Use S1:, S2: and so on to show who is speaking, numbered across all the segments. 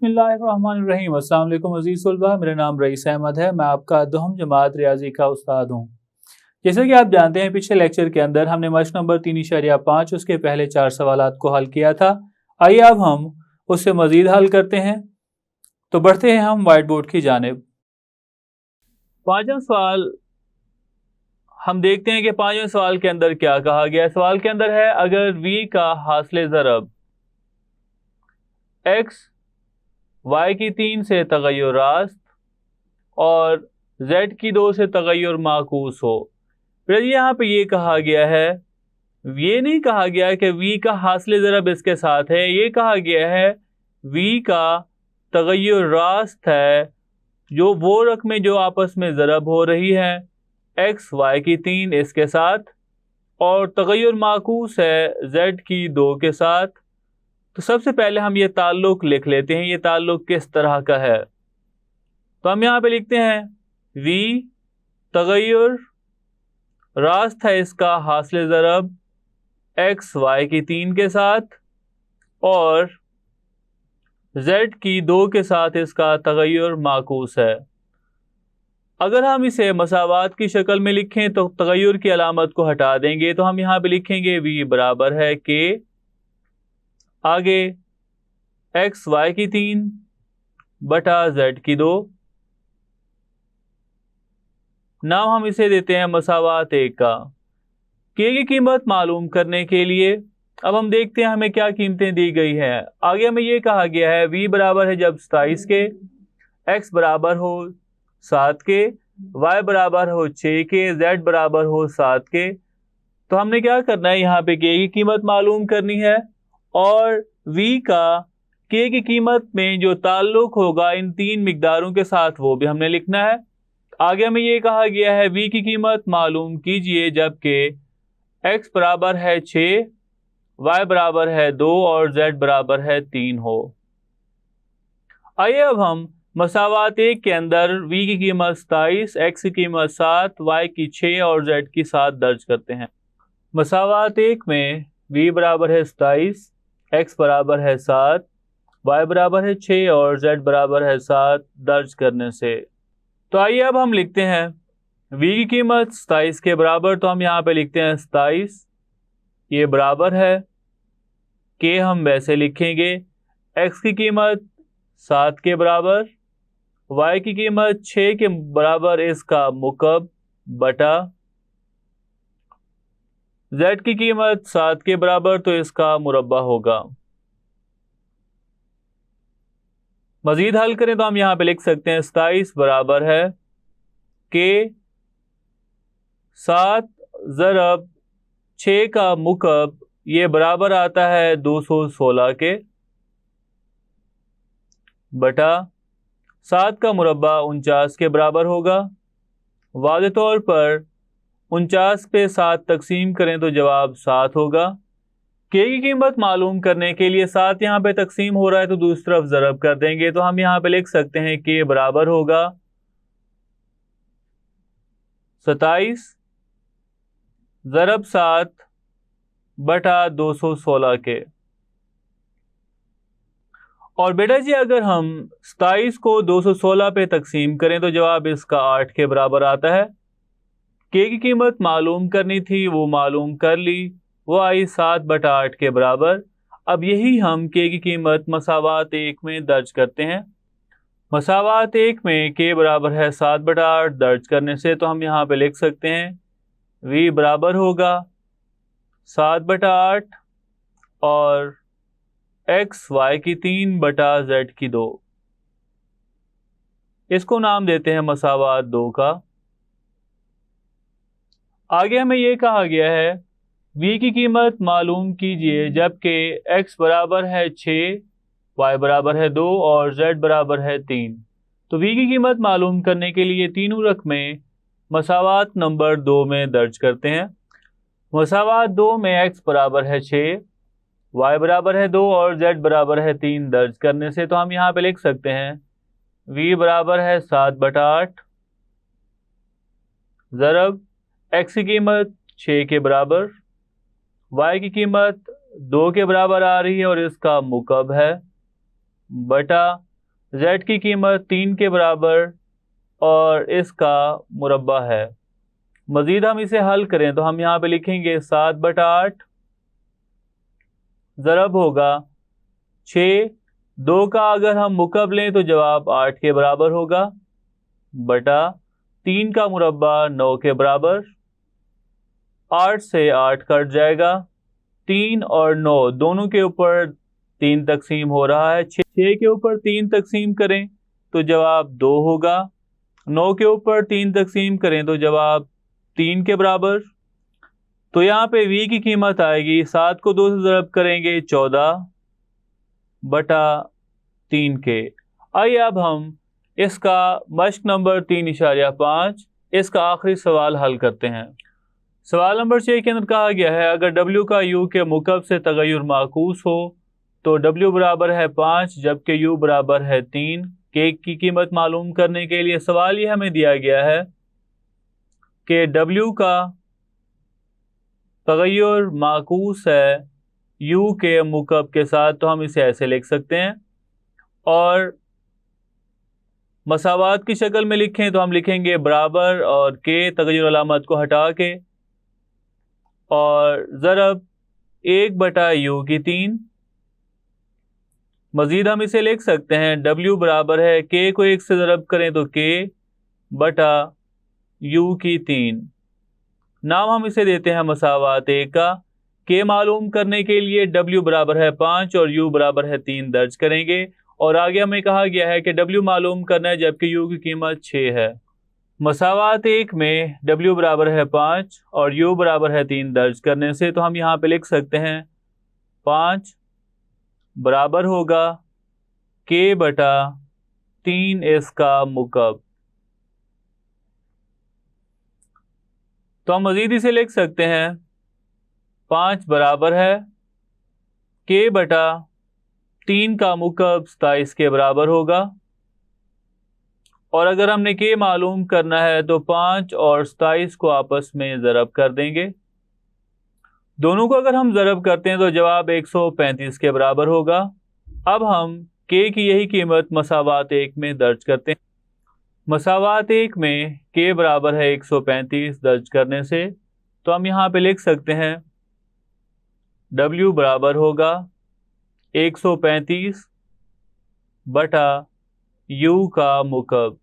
S1: बिस्मिल्लाहिर्रहमानिर्रहीम। अस्सलाम वालेकुम अज़ीज़ तलबा, मेरा नाम रईस अहमद है। मैं आपका दोहम जमात रियाजी का उस्ताद हूँ। जैसे कि आप जानते हैं, पिछले लेक्चर के अंदर हमने मश्क नंबर 3.5 उसके पहले 4 सवालात को हल किया था। आइए अब हम उससे मज़ीद हल करते हैं। तो बढ़ते हैं हम वाइट बोर्ड की जानिब। पाँचवां सवाल हम देखते हैं कि पाँचवें सवाल के अंदर क्या कहा गया। सवाल के अंदर है, अगर v का हासिल ज़रब x y की 3 से तगय्युर रास्त और z की 2 से तगय्युर माकूस हो। फिर यहाँ पे ये कहा गया है, ये नहीं कहा गया कि v का हासिल ज़रब इसके साथ है, ये कहा गया है v का तगय्युर रास्त है, जो वो रकमें जो आपस में ज़रब हो रही है x y की 3 इसके साथ, और तगय्युर माकूस है z की 2 के साथ। तो सबसे पहले हम ये ताल्लुक लिख लेते हैं, ये ताल्लुक किस तरह का है। तो हम यहाँ पे लिखते हैं v तगय्युर रास्त है इसका हासिल ज़रब x y की 3 के साथ और z की 2 के साथ इसका तगय्युर माकूस है। अगर हम इसे मसावात की शक्ल में लिखें तो तगय्युर की अलामत को हटा देंगे, तो हम यहाँ पे लिखेंगे v बराबर है k, आगे x y की 3 बटा z की 2। नाम हम इसे देते हैं मसावात 1 का। k की कीमत मालूम करने के लिए अब हम देखते हैं हमें क्या कीमतें दी गई हैं। आगे हमें ये कहा गया है v बराबर है जब 27 के, x बराबर हो 7 के, y बराबर हो 6 के, z बराबर हो 7 के। तो हमने क्या करना है, यहाँ पे k की कीमत मालूम करनी है और v का k की कीमत में जो ताल्लुक होगा इन 3 मिकदारों के साथ वो भी हमने लिखना है। आगे हमें ये कहा गया है v की कीमत मालूम कीजिए जबकि x बराबर है 6, y बराबर है 2 और z बराबर है 3 हो। आइए अब हम मसावात 1 के अंदर v की कीमत 27, x की कीमत 7, y की 6 और z की 7 दर्ज करते हैं। मसावात 1 में v बराबर है 27, x बराबर है 7, y बराबर है 6 और z बराबर है 7 दर्ज करने से, तो आइए अब हम लिखते हैं v की कीमत 27 के बराबर, तो हम यहाँ पे लिखते हैं 27, ये बराबर है k, हम वैसे लिखेंगे x की कीमत 7 के बराबर, y की कीमत 6 के बराबर इसका मुकब बटा z की कीमत 7 के बराबर तो इसका मुरब्बा होगा। मजीद हल करें तो हम यहाँ पे लिख सकते हैं 27 बराबर है k 7 ज़रब 6 का मुकब, ये बराबर आता है 216 के, बटा 7 का मुरब्बा 49 के बराबर होगा। वाज़े तौर पर 49 पे 7 तकसीम करें तो जवाब 7 होगा। k की कीमत मालूम करने के लिए 7 यहाँ पे तकसीम हो रहा है तो दूसरी तरफ ज़रब कर देंगे, तो हम यहाँ पे लिख सकते हैं k बराबर होगा 27 ज़रब 7 बटा 216 के। और बेटा जी अगर हम 27 को 216 पे तकसीम करें तो जवाब इसका 8 के बराबर आता है। k की कीमत मालूम करनी थी, वो मालूम कर ली, वो आई 7 बटा 8 के बराबर। अब यही हम k की कीमत मसावात 1 में दर्ज करते हैं। मसावात 1 में k बराबर है 7 बटा 8 दर्ज करने से, तो हम यहाँ पे लिख सकते हैं v बराबर होगा 7 बटा 8 और x y की 3 बटा z की 2। इसको नाम देते हैं मसावात 2 का। आगे हमें ये कहा गया है v की कीमत मालूम कीजिए जबकि x बराबर है 6, y बराबर है 2 और z बराबर है 3। तो v की कीमत मालूम करने के लिए तीनों रकमें मसावात नंबर 2 में दर्ज करते हैं। मसावात 2 में x बराबर है 6, y बराबर है 2 और z बराबर है 3 दर्ज करने से, तो हम यहाँ पे लिख सकते हैं v बराबर है 7 बटा 8 ज़रब x की कीमत 6 के बराबर, y की कीमत 2 के बराबर आ रही है और इसका मुकब है, बटा z की कीमत 3 के बराबर और इसका मुरब्बा है। मजीद हम इसे हल करें तो हम यहाँ पे लिखेंगे 7/8 ज़रब होगा 6। 2 का अगर हम मुकब लें तो जवाब 8 के बराबर होगा, बटा 3 का मुरब्बा 9 के बराबर। 8 से 8 कट जाएगा, 3 और 9 दोनों के ऊपर 3 तकसीम हो रहा है। 6 के ऊपर 3 तकसीम करें तो जवाब 2 होगा। 9 के ऊपर 3 तकसीम करें तो जवाब 3 के बराबर। तो यहाँ पे v की कीमत आएगी 7 को 2 से ज़रब करेंगे 14 बटा 3 के। आइए अब हम इसका मश्क नंबर 3.5 इसका आखिरी सवाल हल करते हैं। सवाल नंबर 6 के अंदर कहा गया है अगर w का u के मुकब से तगय्युर माकूस हो तो w बराबर है 5 जबकि u बराबर है 3। k की कीमत मालूम करने के लिए सवाल ये हमें दिया गया है कि w का तगय्युर माकूस है u के मुकब के साथ, तो हम इसे ऐसे लिख सकते हैं। और मसावात की शक्ल में लिखें तो हम लिखेंगे बराबर और के तगय्युर अलामत को हटा के और ज़रब 1/u की 3। मजीद हम इसे लिख सकते हैं w बराबर है k को 1 से ज़रब करें तो k बटा u की 3। नाम हम इसे देते हैं मसावात 1 का। k मालूम करने के लिए w बराबर है 5 और u बराबर है 3 दर्ज करेंगे। और आगे हमें कहा गया है कि w मालूम करना है जबकि u की कीमत 6 है। मसावात 1 में w बराबर है 5 और u बराबर है 3 दर्ज करने से तो हम यहाँ पे लिख सकते हैं 5 बराबर होगा k बटा 3 इसका मुकब। तो हम मजीद इसे लिख सकते हैं 5 बराबर है k बटा 3 का मुकब 27 के बराबर होगा। और अगर हमने k मालूम करना है तो 5 और 27 को आपस में ज़रब कर देंगे। दोनों को अगर हम ज़रब करते हैं तो जवाब 135 के बराबर होगा। अब हम k की यही कीमत मसावात 1 में दर्ज करते हैं। मसावात 1 में k बराबर है 135 दर्ज करने से तो हम यहाँ पे लिख सकते हैं w बराबर होगा 135 बटा u का मुकब।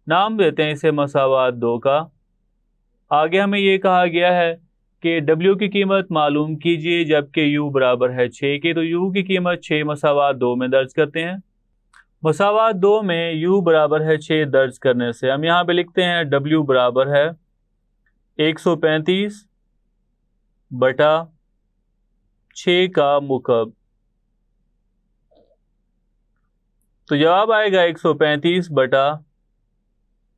S1: नाम देते हैं इसे मसावात 2 का। आगे हमें ये कहा गया है कि w की कीमत मालूम कीजिए जबकि u बराबर है 6 के, तो u की कीमत 6 मसावात 2 में दर्ज करते हैं। मसावात 2 में u बराबर है 6 दर्ज करने से हम यहाँ पे लिखते हैं w बराबर है 135 बटा 6 का मुकब। तो जवाब आएगा 135 बटा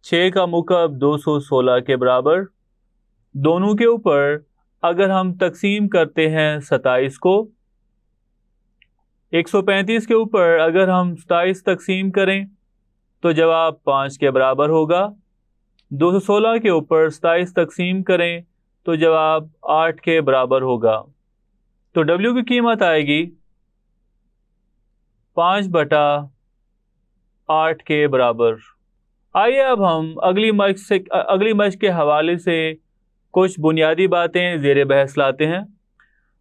S1: 6 का मुकब 216 के बराबर। दोनों के ऊपर अगर हम तकसीम करते हैं 27 को, 135 के ऊपर अगर हम 27 तकसीम करें तो जवाब 5 के बराबर होगा। 216 के ऊपर 27 तकसीम करें तो जवाब 8 के बराबर होगा। तो w की कीमत आएगी 5 बटा 8 के बराबर। आइए अब हम अगली मश्क के हवाले से कुछ बुनियादी बातें ज़ेरे बहस लाते हैं।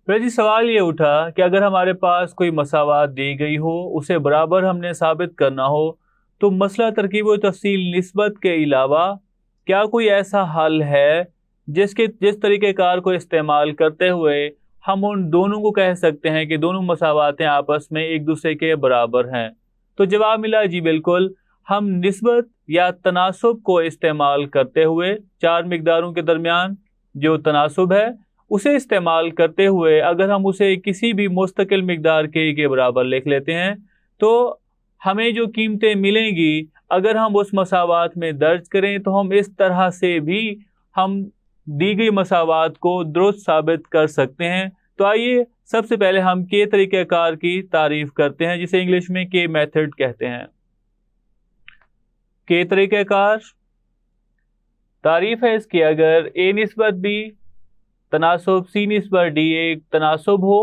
S1: फिर जी सवाल ये उठा कि अगर हमारे पास कोई मसावात दी गई हो, उसे बराबर हमने साबित करना हो, तो मसला तरकीब व तफसील निस्बत के अलावा क्या कोई ऐसा हल है जिस तरीक़ेकार को इस्तेमाल करते हुए हम उन दोनों को कह सकते हैं कि दोनों मसावातें आपस में एक दूसरे के बराबर हैं। तो जवाब मिला जी बिल्कुल। हम निस्बत या तनासुब को इस्तेमाल करते हुए 4 मिकदारों के दरमियान जो तनासुब है उसे इस्तेमाल करते हुए अगर हम उसे किसी भी मुस्तकिल मिकदार के बराबर लिख लेते हैं तो हमें जो कीमतें मिलेंगी अगर हम उस मसावात में दर्ज करें तो हम इस तरह से भी हम दी गई मसावात को दुरुस्त साबित कर सकते हैं। तो आइए सबसे पहले हम के तरीक़ेकार की तारीफ़ करते हैं जिसे इंग्लिश में के मेथड कहते हैं। के तरीक़ेकार तारीफ़ है इसकी, अगर a निस्बत b तनासुब c निस्बत d एक तनासुब हो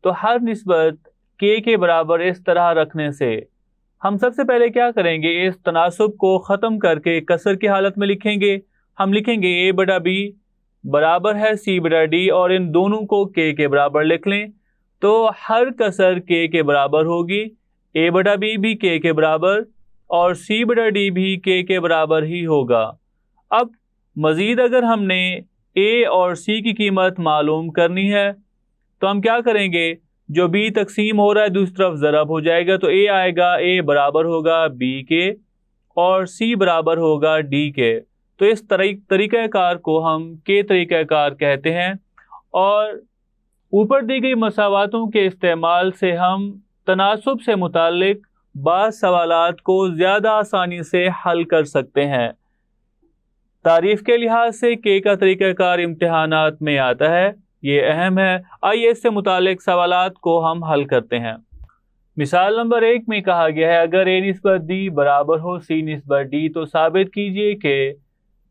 S1: तो हर निस्बत k के बराबर इस तरह रखने से हम सबसे पहले क्या करेंगे, इस तनासुब को ख़त्म करके कसर की हालत में लिखेंगे। हम लिखेंगे ए बटा बी बराबर है सी बटा डी, और इन दोनों को के बराबर लिख लें। तो हर कसर के बराबर होगी, ए बटा बी भी के बराबर और सी बटा डी भी के बराबर ही होगा। अब मज़ीद अगर हमने ए और सी की कीमत मालूम करनी है तो हम क्या करेंगे, जो बी तकसीम हो रहा है दूसरी तरफ ज़रब हो जाएगा, तो ए आएगा, ए बराबर होगा बी के और सी बराबर होगा डी के। तो इस तरीक़ाकार को हम के तरीक़ाकार कहते हैं। और ऊपर दी गई मसावातों के इस्तेमाल से हम तनासुब से मुताल्लिक बाज़ सवालात को ज़्यादा आसानी से हल कर सकते हैं। तारीफ़ के लिहाज से के का तरीक़ाकार इम्तिहानात में आता है, ये अहम है। आइए इससे मुताल्लिक सवालात को हम हल करते हैं। मिसाल नंबर 1 में कहा गया है, अगर ए निस्बत डी बराबर हो सी निस्बत डी तो साबित कीजिए कि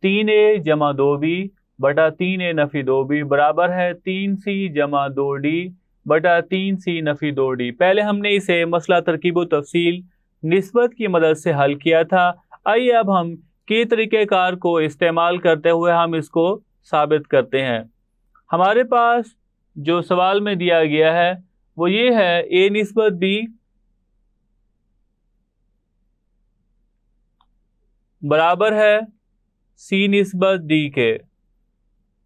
S1: 3a जमा 2b बटा 3a नफ़ी 2b बराबर है 3c जमा 2d बटा 3c नफ़ी 2d। पहले हमने इसे मसला तरकीब व तफसील निस्बत की मदद से हल किया था। आइए अब हम के तरीक़ेकार को इस्तेमाल करते हुए हम इसको साबित करते हैं। हमारे पास जो सवाल में दिया गया है वो ये है, ए निस्बत बी बराबर है सी निस्बत डी के।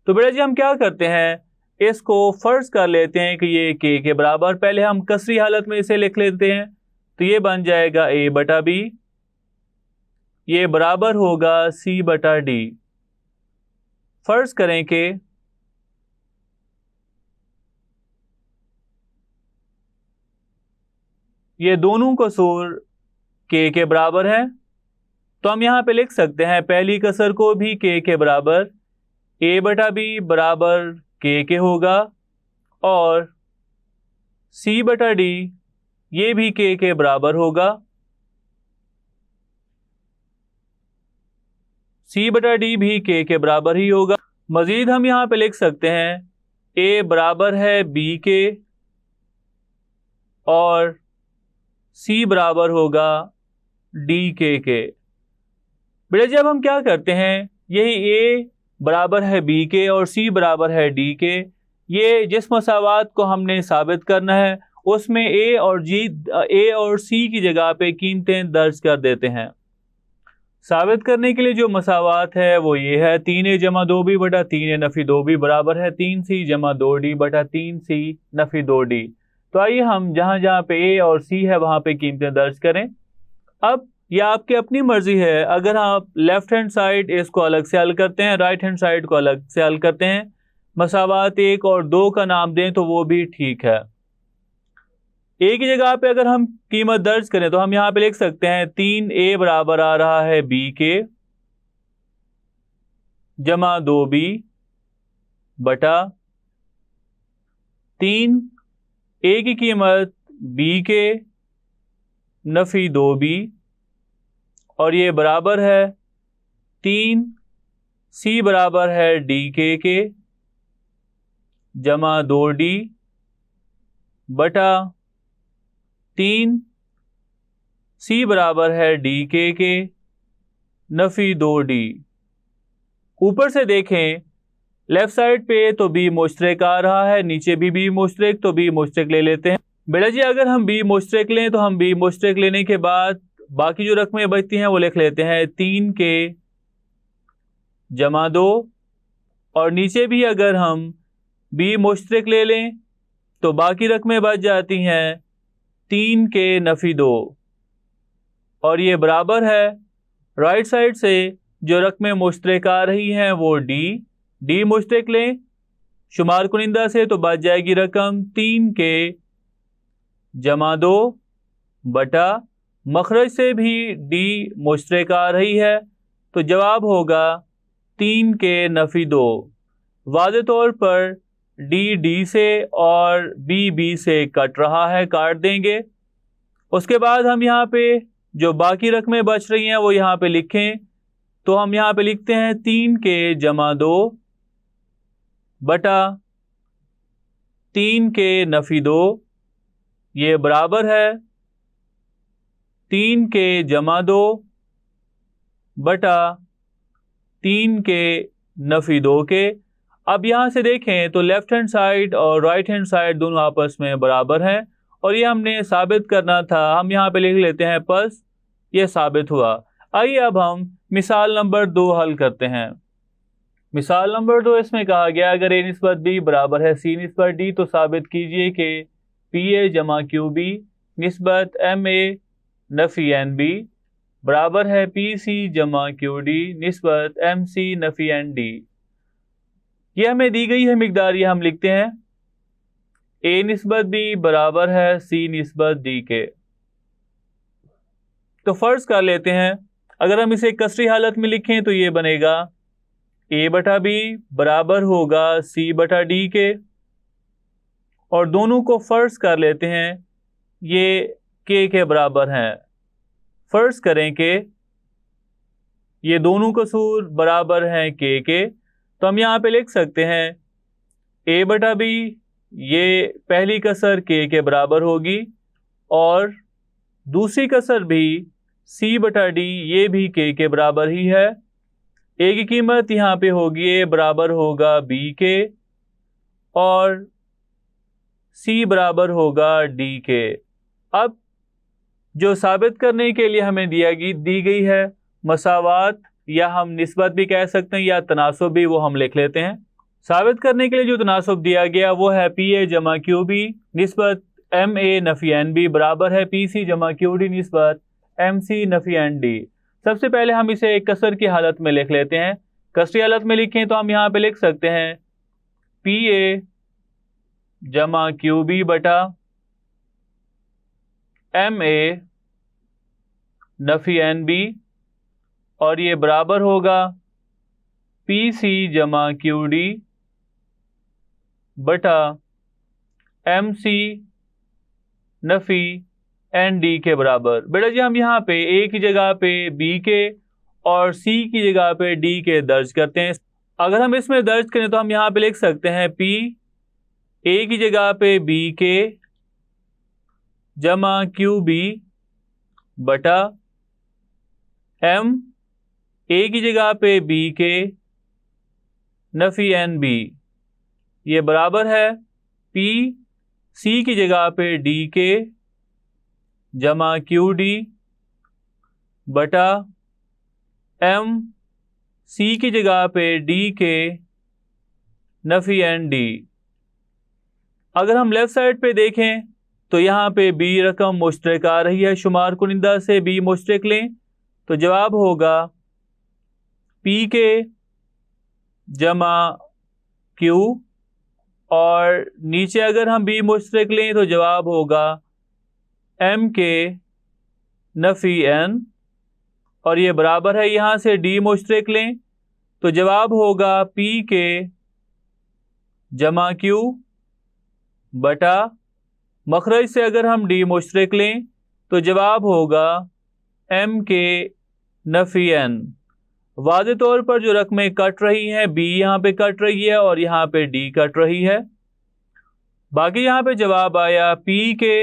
S1: तो बेटा जी हम क्या करते हैं, इसको फर्ज कर लेते हैं कि ये के बराबर। पहले हम कसरी हालत में इसे लिख लेते हैं, तो ये बन जाएगा ए बटा बी, ये बराबर होगा सी बटा डी। फर्ज करें कि ये दोनों कसूर के बराबर है, तो हम यहाँ पे लिख सकते हैं पहली कसर को भी के बराबर, ए बटा बी बराबर के होगा और सी बटा डी ये भी के बराबर होगा। सी बटा डी भी के बराबर ही होगा। मजीद हम यहाँ पे लिख सकते हैं ए बराबर है बी के और सी बराबर होगा डी के। बेटा जब हम क्या करते हैं, यही ए बराबर है बी के और सी बराबर है डी के, ये जिस मसावात को हमने साबित करना है उसमें ए और सी की जगह पे कीमतें दर्ज कर देते हैं। साबित करने के लिए जो मसावात है वो ये है, 3a जमा 2b बटा 3a नफ़ी 2b बराबर है 3c जमा 2d बटा 3c नफ़ी 2d। तो आइए हम जहाँ जहाँ पे ए और सी है वहाँ पे कीमतें दर्ज करें। अब यह आपकी अपनी मर्जी है, अगर आप लेफ्ट हैंड साइड इसको अलग से हल करते हैं, राइट हैंड साइड को अलग से हल करते हैं, मसावात 1 और 2 का नाम दें तो वो भी ठीक है। ए की जगह पे अगर हम कीमत दर्ज करें तो हम यहाँ पे लिख सकते हैं 3a बराबर आ रहा है b के जमा 2b बटा 3a की कीमत b के नफ़ी 2b और ये बराबर है 3c बराबर है d के जमा 2d बटा 3c बराबर है डी के नफ़ी 2d। ऊपर से देखें लेफ्ट साइड पे तो b मुश्तरक आ रहा है, नीचे भी b मुश्तरक, तो b मुश्तरक ले लेते हैं। बेटा जी अगर हम b मुश्तरक लें तो हम b मुश्तरक लेने के बाद बाकी जो रकमें बचती हैं वो लिख लेते हैं 3 के जमा 2, और नीचे भी अगर हम b मुश्तरक ले लें तो बाकी रकमें बच जाती हैं 3 के नफ़ी 2, और ये बराबर है राइट साइड से जो रकमें मुश्तरक आ रही हैं वो डी मुश्तरक लें शुमार कुनिंदा से, तो बच जाएगी रकम 3 के जमा 2 बटा मखरज से भी डी मुश्तरक आ रही है, तो जवाब होगा 3 के नफ़ी 2। वाज़े तौर पर डी से और बी से कट रहा है, काट देंगे। उसके बाद हम यहाँ पे जो बाकी रकमें बच रही हैं वो यहाँ पे लिखें, तो हम यहाँ पे लिखते हैं 3 के जमा 2 बटा 3 के नफ़ी 2, ये बराबर है 3 के जमा 2 बटा 3 के नफी 2 के। अब यहाँ से देखें तो लेफ्ट हैंड साइड और राइट हैंड साइड दोनों आपस में बराबर हैं और ये हमने साबित करना था। हम यहाँ पे लिख लेते हैं प्लस, ये साबित हुआ। आइए अब हम मिसाल नंबर 2 हल करते हैं। मिसाल नंबर 2 इसमें कहा गया अगर a निस्बत b बराबर है c निस्बत d तो साबित कीजिए कि pa जमा qb निस्बत ma नफी nb बराबर है pc जमा qd निस्बत mc नफी nd। ये हमें दी गई है मिकदार, ये हम लिखते हैं a निस्बत b बराबर है c निस्बत d के। तो फर्ज कर लेते हैं अगर हम इसे कसरी हालत में लिखें तो ये बनेगा a बटा b बराबर होगा c बटा d के, और दोनों को फर्ज कर लेते हैं ये k के बराबर हैं। फर्ज करें कि ये दोनों कसूर बराबर हैं k के, तो हम यहाँ पे लिख सकते हैं a बटा b ये पहली कसर k के बराबर होगी और दूसरी कसर भी c बटा d ये भी k के बराबर ही है। a की कीमत यहाँ पे होगी a बराबर होगा b के और c बराबर होगा d के। अब जो साबित करने के लिए हमें दी गई है मसावात, या हम निस्बत भी कह सकते हैं या तनासुब भी, वो हम लिख लेते हैं। साबित करने के लिए जो तनासुब दिया गया वो है pa जमा qb निस्बत ma नफी nb बराबर है pc जमा qd निस्बत mc नफी nd। सबसे पहले हम इसे एक कसर की हालत में लिख लेते हैं। कसरी हालत में लिखें तो हम यहाँ पे लिख सकते हैं pa जमा qb बटा ma नफी nb और ये बराबर होगा pc जमा qd बटा mc नफी nd के बराबर। बेटा जी हम यहाँ पे a की जगह पे b के और c की जगह पे d के दर्ज करते हैं। अगर हम इसमें दर्ज करें तो हम यहाँ पे लिख सकते हैं p a की जगह पे b के जमा qb बटा m a की जगह पे b के नफी nb, ये बराबर है p c की जगह पे d के जमा qd बटा m c की जगह पे d के नफी nd। अगर हम लेफ्ट साइड पे देखें तो यहाँ पे b रकम मुश्तरक आ रही है, शुमार कुनिंदा से b मुश्तरक लें तो जवाब होगा p के जमा q, और नीचे अगर हम b मुश्तरक लें तो जवाब होगा m के नफी n, और ये बराबर है यहाँ से d मुश्तरक लें तो जवाब होगा p के जमा q बटा मखरज से अगर हम d मुश्तरक लें तो जवाब होगा m के नफी n। वाज़े तौर पर जो रकमें कट रही हैं b यहाँ पे कट रही है और यहाँ पे d कट रही है। बाकी यहाँ पे जवाब आया p के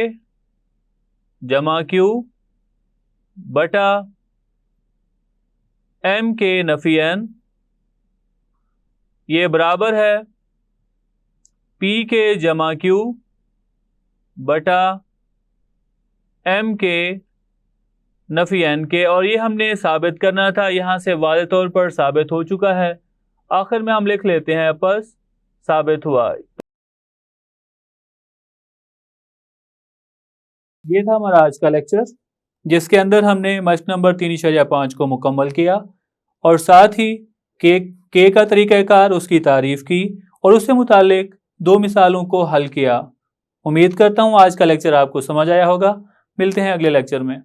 S1: जमा q बटा m के नफी n, ये बराबर है p के जमा q बटा m के नफी n के, और ये हमने साबित करना था। यहाँ से वाज़े तौर पर साबित हो चुका है। आखिर में हम लिख लेते हैं बस साबित हुआ। ये था हमारा आज का लेक्चर जिसके अंदर हमने मश्क नंबर 3.5 को मुकम्मल किया और साथ ही के का तरीक़ाकार, उसकी तारीफ़ की और उससे मुतालिक 2 मिसालों को हल किया। उम्मीद करता हूँ आज का लेक्चर आपको समझ आया होगा। मिलते हैं अगले लेक्चर में।